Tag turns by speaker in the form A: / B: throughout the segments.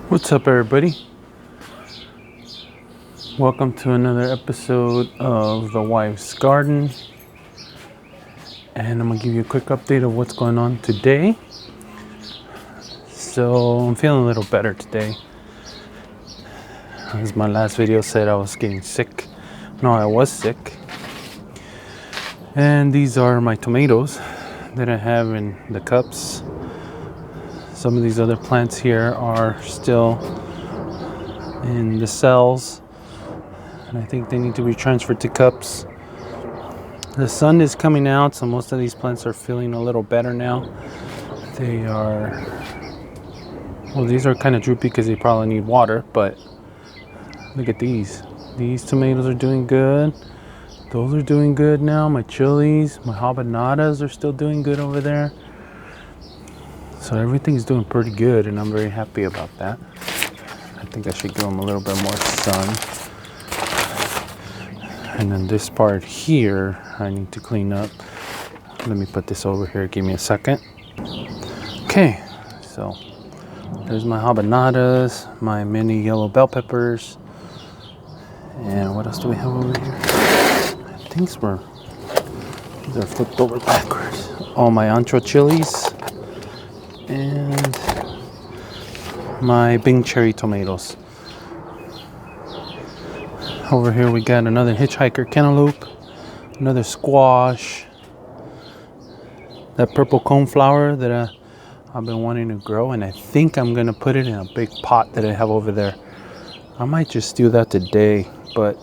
A: What's up, everybody? Welcome to another episode of The Wife's Garden, and I'm gonna give you a quick update of what's going on today. So I'm feeling a little better today. As my last video said, I was getting sick. No, I was sick. And these are my tomatoes that I have in the cups. Some of these other plants here are still in the cells, and I think they need to be transferred to cups. The sun is coming out, so most of these plants are feeling a little better now. They are, well, these are kind of droopy because they probably need water, but look at these. These tomatoes are doing good. Those are doing good now. My chilies, my habanadas are still doing good over there. So everything's doing pretty good, and I'm very happy about that. I think I should give them a little bit more sun. And then this part here, I need to clean up. Let me put this over here. Give me a second. Okay, so there's my habanadas, my mini yellow bell peppers. And what else do we have over here? I think these are flipped over backwards. All my ancho chilies. And my Bing cherry tomatoes. Over here we got another hitchhiker cantaloupe, another squash, that purple cone flower that I've been wanting to grow, and I think I'm gonna put it in a big pot that I have over there. I might just do that today, but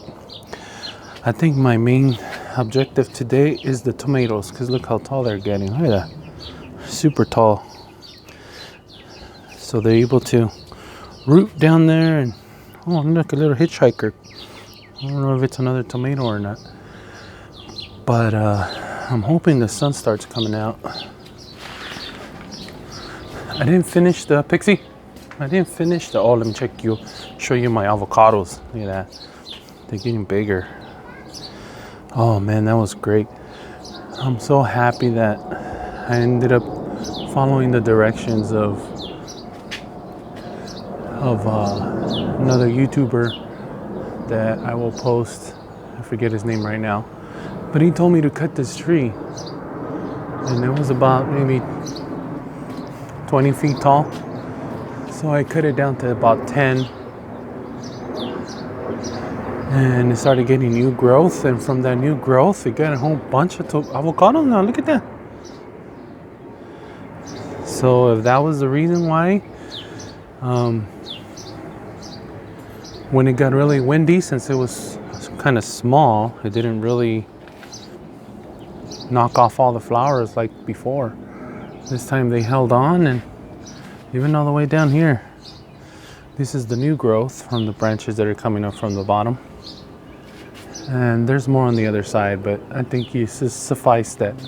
A: I think my main objective today is the tomatoes, because look how tall they're getting. Look at that, super tall. So they're able to root down there, and oh, look, a little hitchhiker. I don't know if it's another tomato or not, but I'm hoping the sun starts coming out. I didn't finish the Pixie. I didn't finish the. Oh, let me show you my avocados. Look at that, they're getting bigger. Oh man, that was great. I'm so happy that I ended up following the directions of another YouTuber that I will post. I forget his name right now, but he told me to cut this tree, and it was about maybe 20 feet tall. So I cut it down to about 10, and it started getting new growth, and from that new growth it got a whole bunch of avocados now. Look at that. So if that was the reason why, when it got really windy, since it was kind of small, it didn't really knock off all the flowers like before. This time they held on, and even all the way down here. This is the new growth from the branches that are coming up from the bottom. And there's more on the other side, but I think you suffice that.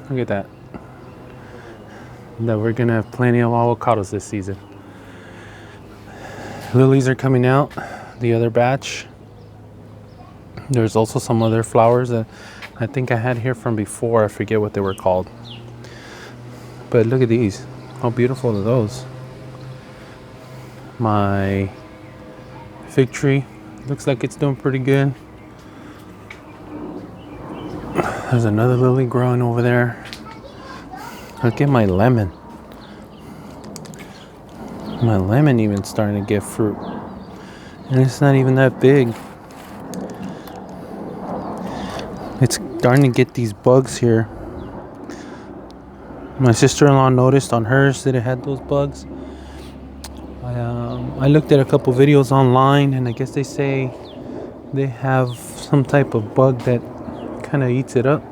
A: Look at that. That we're gonna have plenty of avocados this season. Lilies are coming out, the other batch. There's also some other flowers that I think I had here from before. I forget what they were called. But look at these. How beautiful are those? My fig tree looks like it's doing pretty good. There's another lily growing over there. Look at my lemon. My lemon even starting to get fruit, and it's not even that big. It's starting to get these bugs here. My sister-in-law noticed on hers that it had those bugs. I looked at a couple videos online, and I guess they say they have some type of bug that kind of eats it up.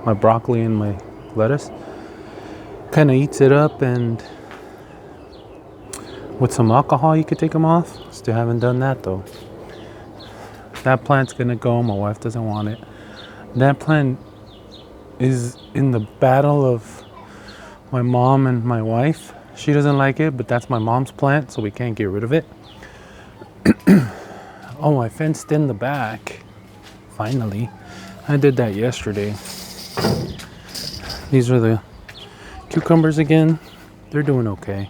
A: My broccoli and my lettuce kind of eats it up, and with some alcohol you could take them off. Still haven't done that though. That plant's gonna go. My wife doesn't want it. That plant is in the battle of my mom and my wife. She doesn't like it, but that's my mom's plant, so we can't get rid of it. Oh, I fenced in the back. Finally. I did that yesterday. These are the cucumbers again. they're doing okay.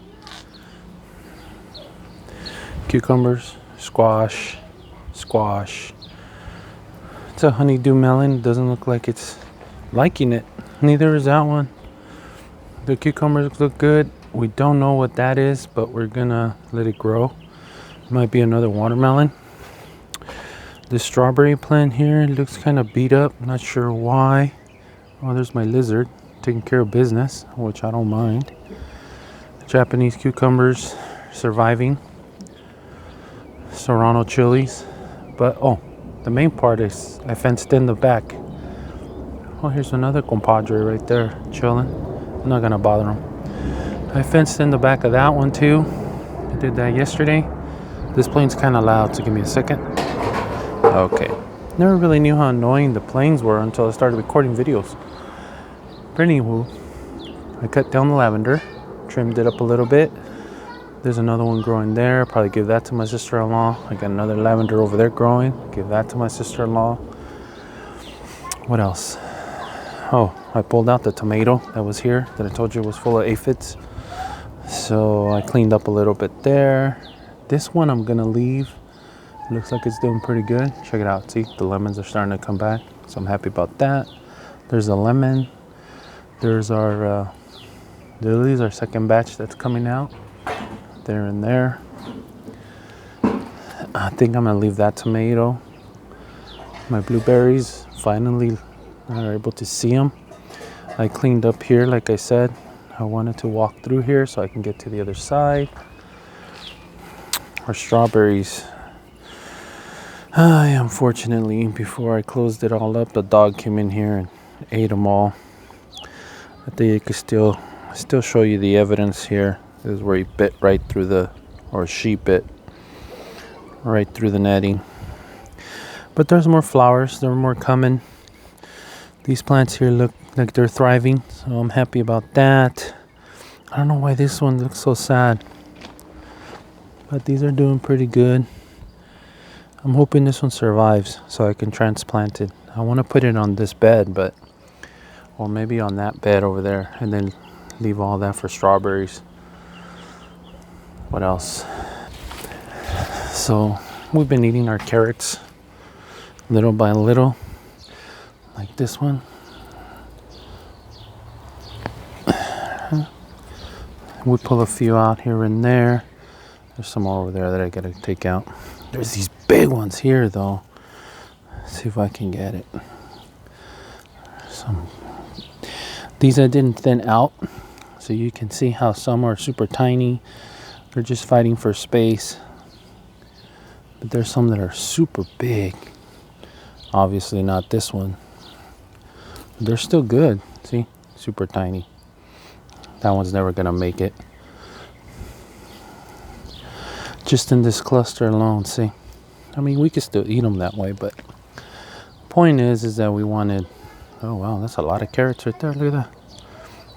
A: Cucumbers, squash. It's a honeydew melon. Doesn't look like it's liking it. Neither is that one. The cucumbers look good. We don't know what that is, but we're gonna let it grow. Might be another watermelon. This strawberry plant here looks kind of beat up. Not sure why. Oh, there's my lizard taking care of business, which I don't mind. Japanese cucumbers surviving. Serrano chilies. But oh, the main part is I fenced in the back. Oh, here's another compadre right there chilling. I'm not gonna bother him. I fenced in the back of that one too. I did that yesterday. This plane's kind of loud, so give me a second. Okay. Never really knew how annoying the planes were until I started recording videos. But anywho, I cut down the lavender, trimmed it up a little bit. There's another one growing there. Probably give that to my sister-in-law. I got another lavender over there growing. Give that to my sister-in-law. What else? Oh, I pulled out the tomato that was here that I told you was full of aphids. So I cleaned up a little bit there. This one I'm gonna leave. Looks like it's doing pretty good. Check it out. See, the lemons are starting to come back. So I'm happy about that. There's a lemon. There's our lilies, our second batch that's coming out. There and there. I think I'm gonna leave that tomato. My blueberries finally are able to see them. I cleaned up here, like I said. I wanted to walk through here so I can get to the other side. Our strawberries. Unfortunately, before I closed it all up, the dog came in here and ate them all. I think I could still show you the evidence here. This is where he bit right through the, or she bit right through the netting. But there's more flowers. There are more coming. These plants here look like they're thriving, so I'm happy about that. I don't know why this one looks so sad, but these are doing pretty good. I'm hoping this one survives so I can transplant it. I want to put it on this bed, but or maybe on that bed over there, and then leave all that for strawberries. What else? So we've been eating our carrots little by little, like this one. We pull a few out here and there. There's some more over there that I gotta take out. There's these big ones here though. Let's see if I can get it. These I didn't thin out, so you can see how some are super tiny. They're just fighting for space. But there's some that are super big. Obviously not this one. But they're still good. See? Super tiny. That one's never gonna make it. Just in this cluster alone, see? I mean, we could still eat them that way, but point is that we wanted, oh wow, that's a lot of carrots right there. Look at that.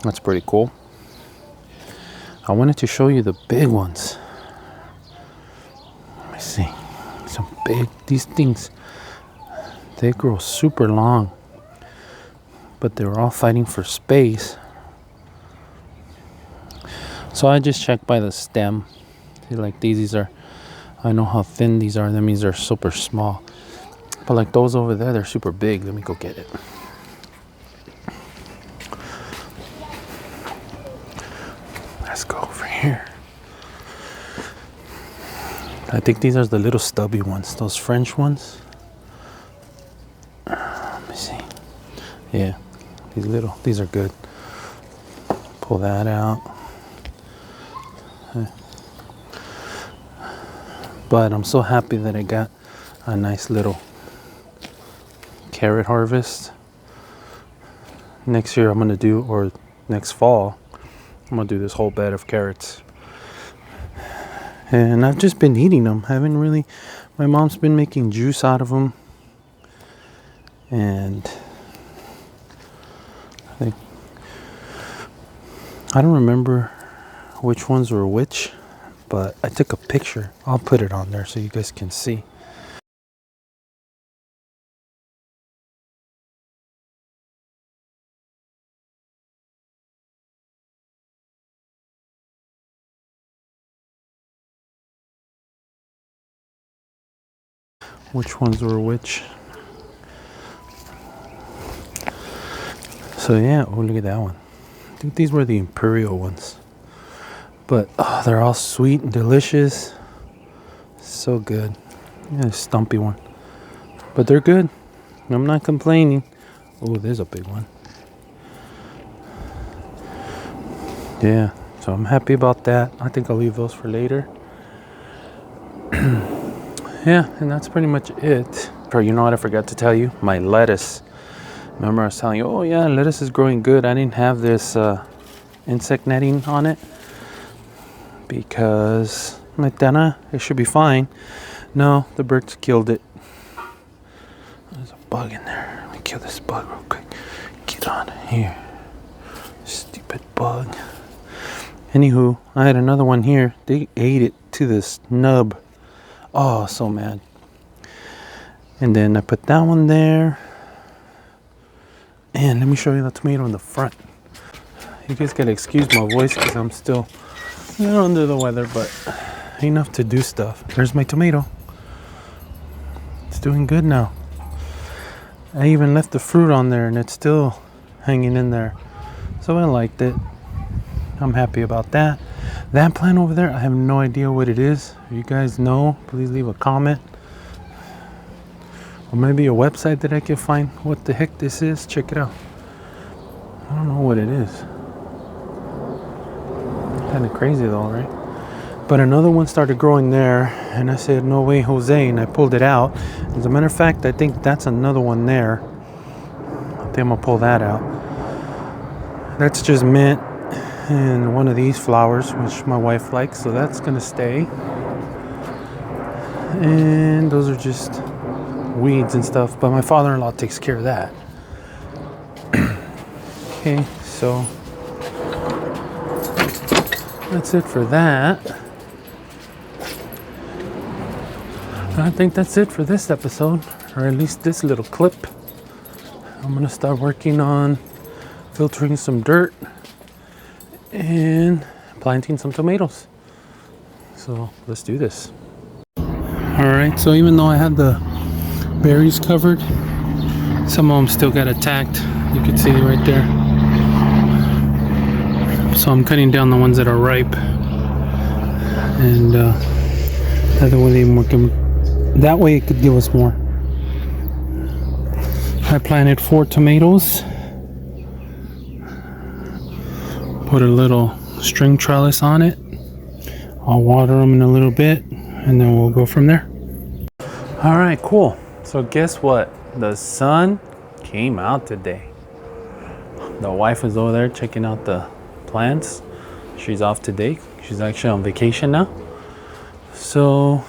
A: That's pretty cool. I wanted to show you the big ones. Let me see. Some big, these things, they grow super long, but they're all fighting for space. So I just checked by the stem. See, like these are, I know how thin these are. That means they're super small. But like those over there, they're super big. Let me go get it. Let's go over here. I think these are the little stubby ones, those French ones. Let me see. Yeah, these are good. Pull that out. But I'm so happy that I got a nice little carrot harvest. Next year I'm gonna do, or next fall, I'm gonna do this whole bed of carrots. And I've just been eating them. Haven't really, my mom's been making juice out of them. And I don't remember which ones were which, but I took a picture. I'll put it on there so you guys can see. which ones were which. So yeah, oh look at that one. I think these were the imperial ones. But oh, they're all sweet and delicious. So good. Yeah, a stumpy one. But they're good. I'm not complaining. Oh, there's a big one. Yeah, so I'm happy about that. I think I'll leave those for later. Yeah, and that's pretty much it. Or you know what I forgot to tell you? My lettuce. Remember I was telling you, oh yeah, lettuce is growing good. I didn't have this insect netting on it because like that, it should be fine. No, the birds killed it. There's a bug in there. Let me kill this bug real quick. Get on here. Stupid bug. Anywho, I had another one here. They ate it to this nub. Oh, so mad. And then I put that one there. And let me show you the tomato in the front. You guys gotta excuse my voice because I'm still a little under the weather, but enough to do stuff. There's my tomato. It's doing good now. I even left the fruit on there and it's still hanging in there. So I liked it. I'm happy about that. That plant over there, I have no idea what it is. If you guys know, please leave a comment. Or maybe a website that I can find what the heck this is. Check it out. I don't know what it is. Kind of crazy though, right? But another one started growing there, and I said, no way, Jose, and I pulled it out. As a matter of fact, I think that's another one there. I think I'm gonna pull that out. That's just mint and one of these flowers, which my wife likes, so that's gonna stay. And those are just weeds and stuff, but my father-in-law takes care of that. Okay, so that's it for that. I think that's it for this episode, or at least this little clip. I'm gonna start working on filtering some dirt and planting some tomatoes. So let's do this. Alright, so even though I had the berries covered, some of them still got attacked. You can see right there. So I'm cutting down the ones that are ripe, and that way it could give us more. I planted 4 tomatoes, put a little string trellis on it. I'll water them in a little bit and then we'll go from there. All right, cool. So guess what? The sun came out today. The wife is over there checking out the plants. She's off today. She's actually on vacation now. So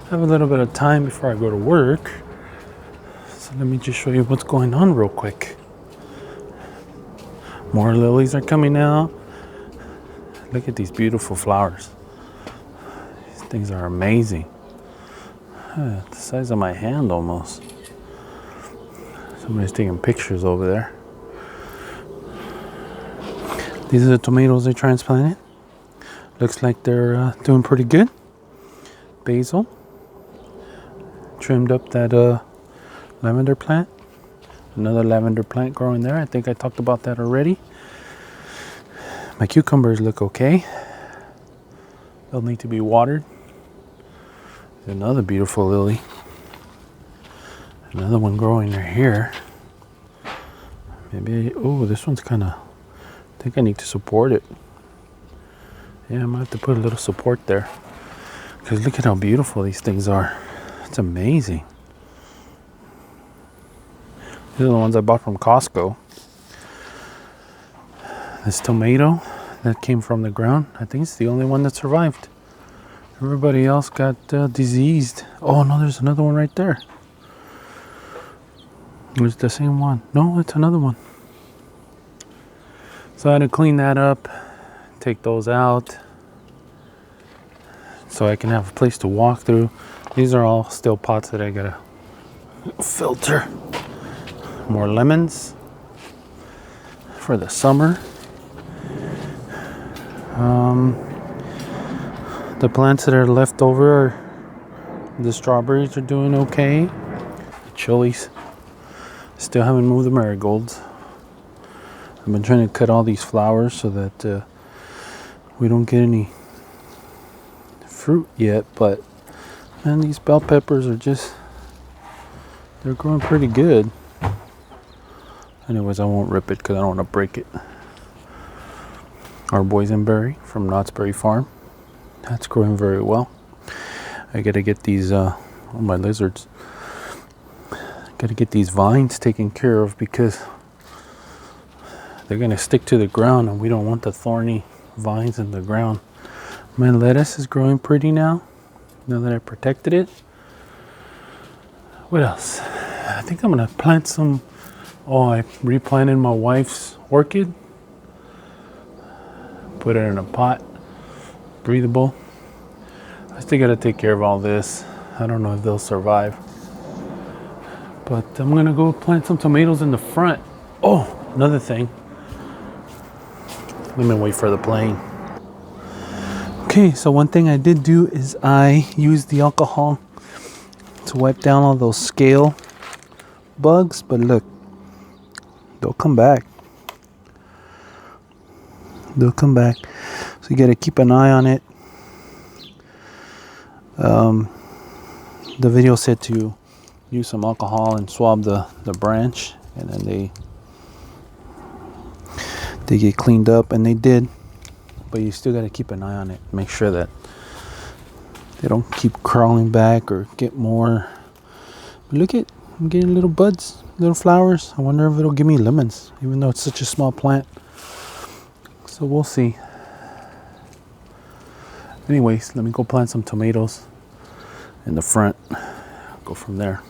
A: I have a little bit of time before I go to work. So let me just show you what's going on real quick. More lilies are coming out. Look at these beautiful flowers. These things are amazing. The size of my hand almost. Somebody's taking pictures over there. These are the tomatoes they transplanted. Looks like they're doing pretty good. Basil. Trimmed up that lavender plant. Another lavender plant growing there. I think I talked about that already. My cucumbers look okay. They'll need to be watered. There's another beautiful lily. Another one growing right here. Maybe, oh, this one's kind of, I think I need to support it. Yeah, I might have to put a little support there. Because look at how beautiful these things are. It's amazing. These are the ones I bought from Costco. This tomato that came from the ground, I think it's the only one that survived. Everybody else got diseased. Oh no, there's another one right there. It's the same one. No, it's another one. So I had to clean that up, take those out, so I can have a place to walk through. These are all still pots that I gotta filter. More lemons for the summer. The plants that are left over The strawberries are doing okay. The chilies. Still haven't moved the marigolds. I've been trying to cut all these flowers so that we don't get any fruit yet, but man, these bell peppers are just, they're growing pretty good. Anyways, I won't rip it because I don't want to break it. Our boysenberry from Knott's Berry Farm. That's growing very well. I gotta get these, oh my lizards. Gotta get these vines taken care of because they're gonna stick to the ground and we don't want the thorny vines in the ground. My lettuce is growing pretty now that I protected it. What else? I think I'm gonna plant some, I replanted my wife's orchid. Put it in a pot, breathable. I still gotta take care of all this. I don't know if they'll survive. But I'm gonna go plant some tomatoes in the front. Oh, another thing. Let me wait for the plane. Okay, so one thing I did do is I used the alcohol to wipe down all those scale bugs, but look, they'll come back. They'll come back. So you gotta keep an eye on it. The video said to use some alcohol and swab the branch, and then they get cleaned up, and they did. But you still got to keep an eye on it. Make sure that they don't keep crawling back or get more. But look at, I'm getting little buds, little flowers. I wonder if it'll give me lemons, even though it's such a small plant. So we'll see. Anyways, let me go plant some tomatoes in the front. Go from there.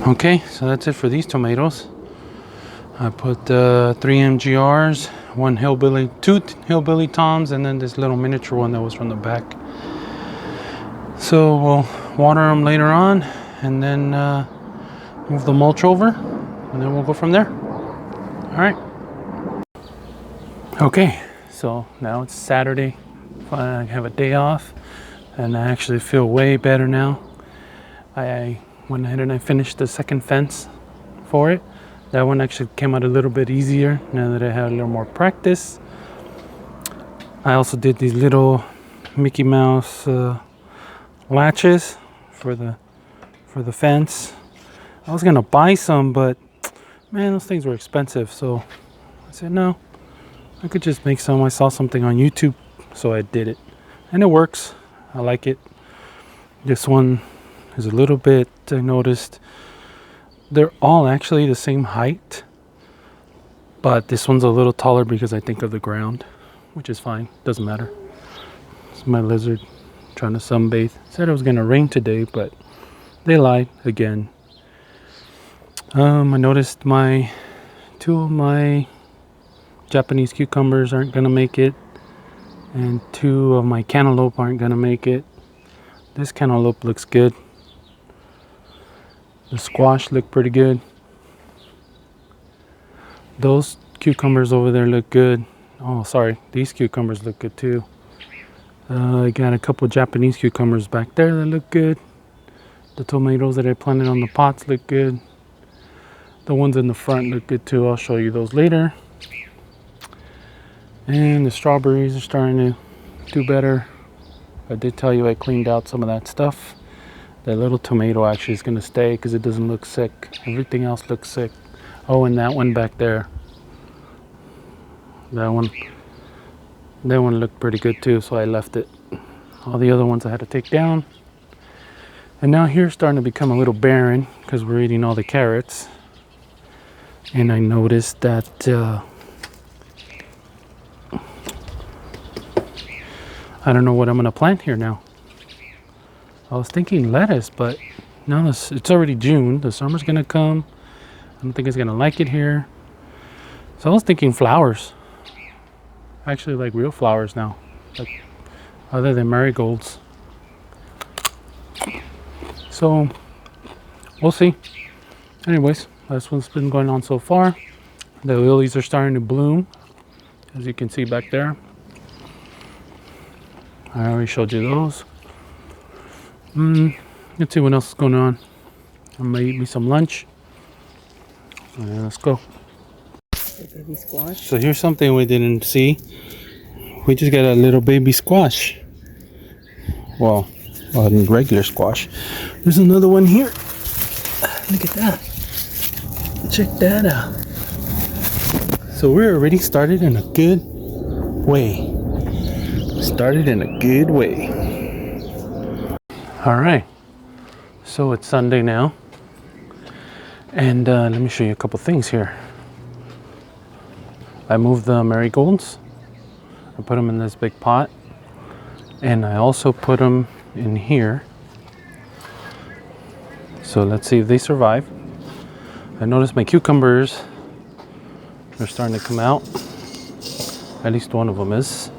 A: Okay, so that's it for these tomatoes. I put 3 MGRs, two hillbilly toms, and then this little miniature one that was from the back. So we'll water them later on, and then move the mulch over, and then we'll go from there. All right. Okay, so now it's Saturday. I have a day off, and I actually feel way better now. I went ahead and I finished the second fence for it. That one actually came out a little bit easier now that I had a little more practice. I also did these little Mickey Mouse latches for the fence. I was gonna buy some, but man, those things were expensive, so I said no, I could just make some. I saw something on YouTube, so I did it, and it works. I like it. This one is a little bit, I noticed they're all actually the same height, but this one's a little taller because I think of the ground, which is fine, doesn't matter. It's my lizard trying to sunbathe. Said it was gonna rain today, but they lied again. I noticed two of my Japanese cucumbers aren't gonna make it, and two of my cantaloupe aren't gonna make it. This cantaloupe looks good. The squash look pretty good. Those cucumbers over there look good. Oh, sorry, these cucumbers look good too. I got a couple Japanese cucumbers back there that look good. The tomatoes that I planted on the pots look good. The ones in the front look good too. I'll show you those later. And the strawberries are starting to do better. I did tell you I cleaned out some of that stuff. That little tomato actually is going to stay because it doesn't look sick. Everything else looks sick. Oh, and that one back there. That one looked pretty good too, so I left it. All the other ones I had to take down. And now here's starting to become a little barren because we're eating all the carrots. And I noticed that I don't know what I'm going to plant here now. I was thinking lettuce, but now it's already June. The summer's going to come. I don't think it's going to like it here. So I was thinking flowers. Actually, like real flowers now. Like other than marigolds. So we'll see. Anyways, that's what's been going on so far. The lilies are starting to bloom, as you can see back there. I already showed you those. Let's see what else is going on. I'm gonna eat me some lunch. Let's go.
B: Baby squash.
A: So here's something we didn't see. We just got a little baby squash. Well, regular squash. There's another one here. Look at that. Check that out. So we're already started in a good way. Started in a good way. All right. So it's Sunday now. And let me show you a couple things here. I moved the marigolds. I put them in this big pot. And I also put them in here. So let's see if they survive. I noticed my cucumbers, they're starting to come out. At least one of them is.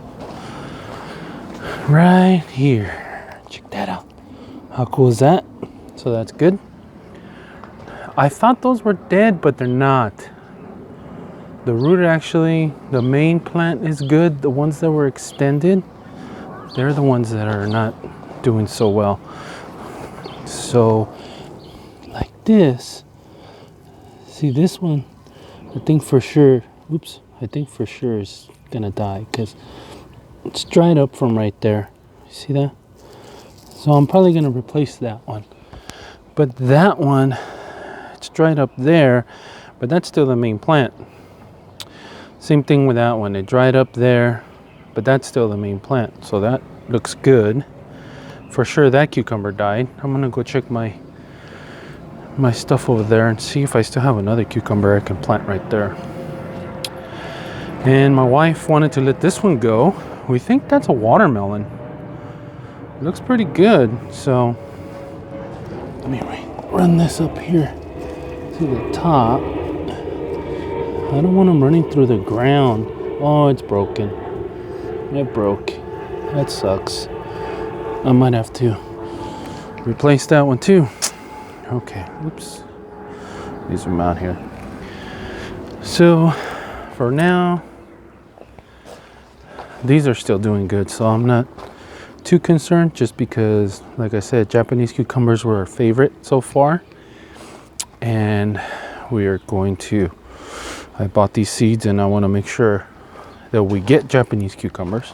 A: Right here. Check that out. How cool is that? So that's good. I thought those were dead, but they're not. The root actually, the main plant is good. The ones that were extended, they're the ones that are not doing so well. So, like this, see this one, I think for sure is gonna die because it's dried up from right there. You see that? So I'm probably gonna replace that one. But that one, it's dried up there, but that's still the main plant. Same thing with that one. It dried up there, but that's still the main plant. So that looks good. For sure that cucumber died. I'm gonna go check my stuff over there and see if I still have another cucumber I can plant right there. And my wife wanted to let this one go. We think that's a watermelon. It looks pretty good. So let me run this up here to the top. I don't want them running through the ground. Oh, it's broken. It broke. That sucks. I might have to replace that one too. Okay, oops. Let me zoom out here. So for now, these are still doing good, so I'm not too concerned just because, like I said, Japanese cucumbers were our favorite so far. And we are going to, I bought these seeds and I want to make sure that we get Japanese cucumbers.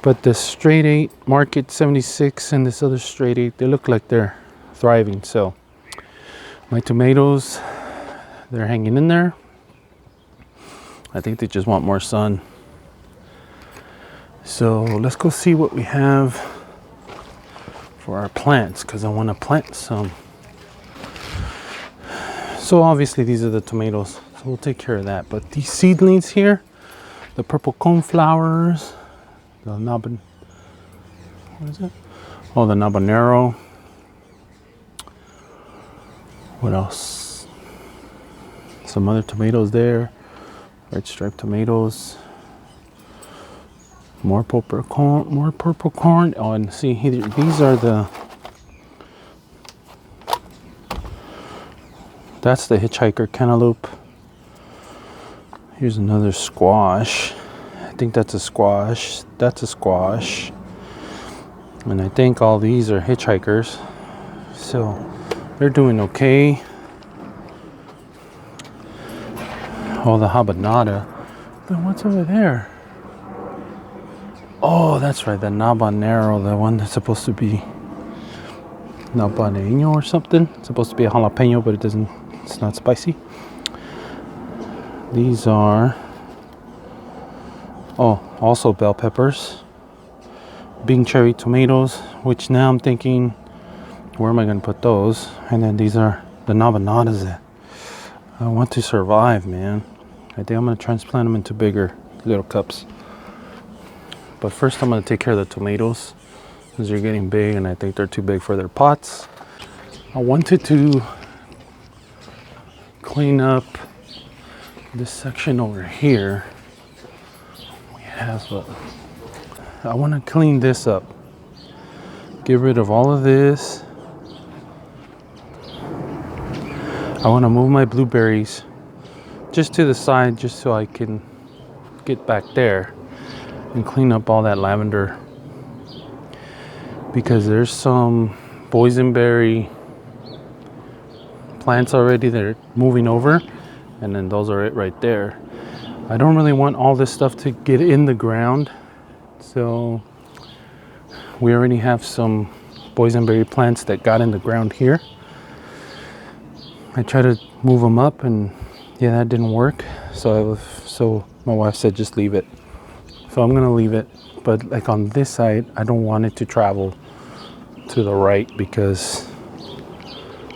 A: But the straight 8 Market 76 and this other straight 8, they look like they're thriving. So my tomatoes, they're hanging in there. I think they just want more sun. So let's go see what we have for our plants, because I want to plant some. So obviously these are the tomatoes, so we'll take care of that. But these seedlings here, the purple coneflowers, the what is it? Oh, the habanero. What else? Some other tomatoes there. Red striped tomatoes. More purple corn. More purple corn. Oh, and see, these are the. That's the hitchhiker cantaloupe. Here's another squash. I think that's a squash. That's a squash. And I think all these are hitchhikers. So they're doing okay. Oh, the habanada. Then what's over there? Oh, that's right, the habanero, the one that's supposed to be habanero or something. It's supposed to be a jalapeno, but it's not spicy. These are, oh, also bell peppers. Bing cherry tomatoes, which now I'm thinking, where am I going to put those? And then these are the nabanadas that I want to survive, man. I think I'm going to transplant them into bigger little cups. But first I'm going to take care of the tomatoes, because they're getting big and I think they're too big for their pots. I wanted to clean up this section over here. We have I want to clean this up. Get rid of all of this. I want to move my blueberries just to the side, just so I can get back there and clean up all that lavender, because there's some boysenberry plants already that are moving over, and then those are it right there. I don't really want all this stuff to get in the ground, so we already have some boysenberry plants that got in the ground here. I tried to move them up and yeah, that didn't work, so my wife said just leave it. So I'm gonna leave it, but like on this side I don't want it to travel to the right, because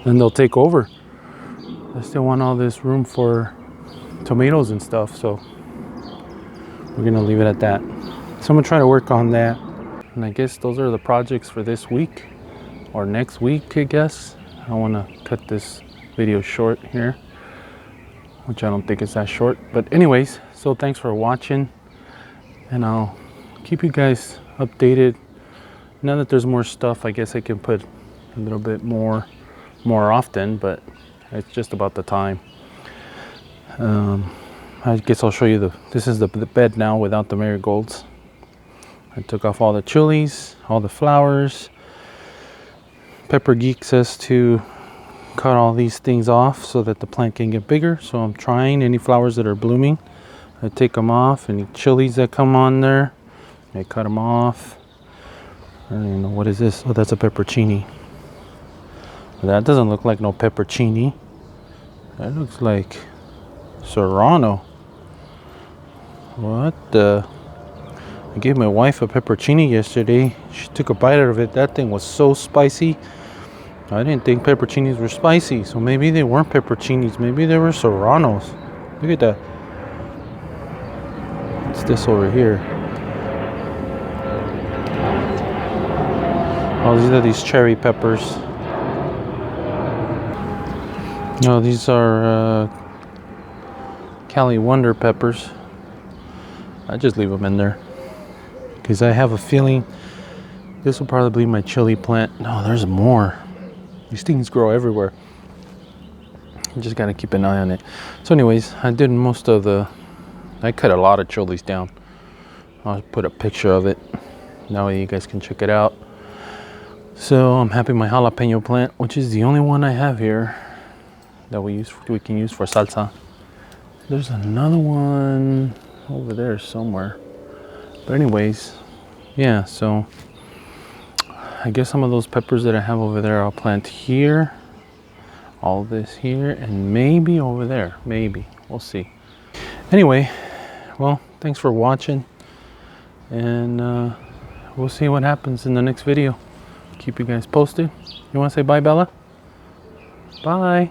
A: then they'll take over. I still want all this room for tomatoes and stuff, so we're gonna leave it at that. So I'm gonna try to work on that, and I guess those are the projects for this week or next week, I guess. I want to cut this video short here, which I don't think it's that short, but anyways, so thanks for watching, and I'll keep you guys updated. Now that there's more stuff, I guess I can put a little bit more often, but it's just about the time. I guess I'll show you this is the bed now without the marigolds. I took off all the chilies, all the flowers. Pepper Geek says to cut all these things off so that the plant can get bigger. So I'm trying. Any flowers that are blooming, I take them off. Any chilies that come on there, I cut them off. I don't even know, what is this? Oh, that's a peppercini. That doesn't look like no peppercini. That looks like serrano. What the? I gave my wife a peppercini yesterday. She took a bite out of it. That thing was so spicy. I didn't think pepperoncinis were spicy, so maybe they weren't pepperoncinis. Maybe they were serranos. Look at that. What's this over here? Oh, these are these cherry peppers. No, these are Cali Wonder peppers. I just leave them in there because I have a feeling this will probably be my chili plant. No, there's more. These things grow everywhere. You just gotta keep an eye on it. So anyways, I did most of I cut a lot of chilies down. I'll put a picture of it. Now you guys can check it out. So I'm happy my jalapeno plant, which is the only one I have here, that we can use for salsa. There's another one over there somewhere. But anyways, yeah, so I guess some of those peppers that I have over there I'll plant here. All this here, and maybe over there. Maybe. We'll see. Anyway, well, thanks for watching. And we'll see what happens in the next video. Keep you guys posted. You want to say bye, Bella? Bye.